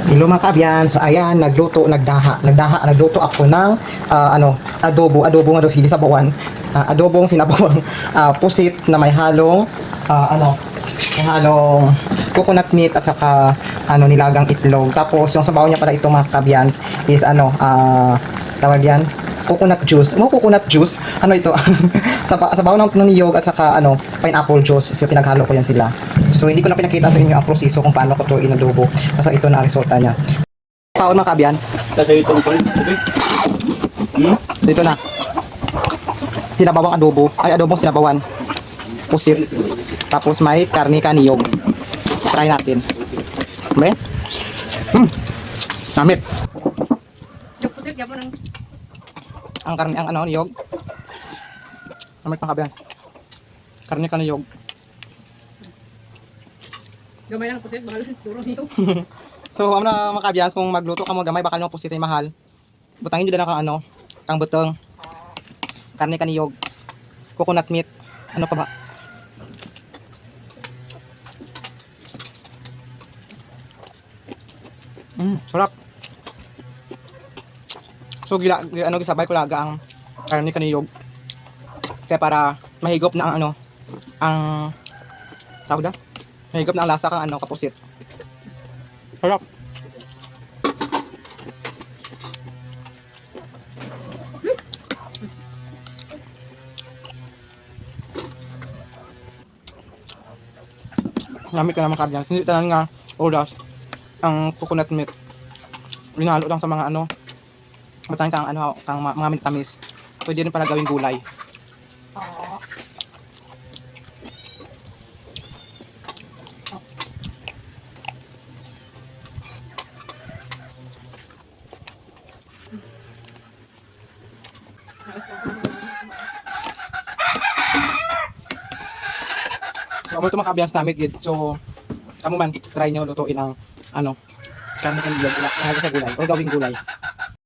Hello mga kaabyan. So ayan, nagluto ako ng adobo nga daw sili sabawan. Adobong sinabawang pusit na may halong may halong coconut meat at saka nilagang itlog. Tapos yung sabaw niya para ito mga kaabyan is tawag yan coconut juice. Coconut juice. Ano ito? Sabaw ng niyog at saka pineapple juice. So pinaghalo ko yan sila. So hindi ko na pinakita sa inyo ang proseso kung paano ko ito inadobo. Kasi ito na ang resulta niya. Paon mga kabyans. Kasi itong okay. So ito na. Sinabawang adobo. Ay adobong sinabawan. Pusit. Tapos may karne kaniyog. Try natin. Be? Namit. Pusit gapon ng Ang karne ang niyog. Namit mga kabyans. Karne kaniyog. gamay lang pusit bakal puro niyo. So, na mga kabyans, kung magluto ka mo gamay, bakal mo pusit ay mahal. Butangin nyo na kang butong. Karne kaniyog. Coconut meat. Ano pa ba? Sarap. So, gisabay ko laga ang karne kaniyog. Kaya para mahigop na ang tawag na? Mahigop na ang lasa kang kapusit. Sarap. Namit ka naman kabyang. Hindi tanan nga oras ang coconut meat. Linalo lang sa mga matayin kang mga mintamis. Pwede rin pala gawing gulay. So, ito mga kabyang namit gid. So, kamo man try nyo lutuin ang karne kaniyog sa gulay o gawing gulay.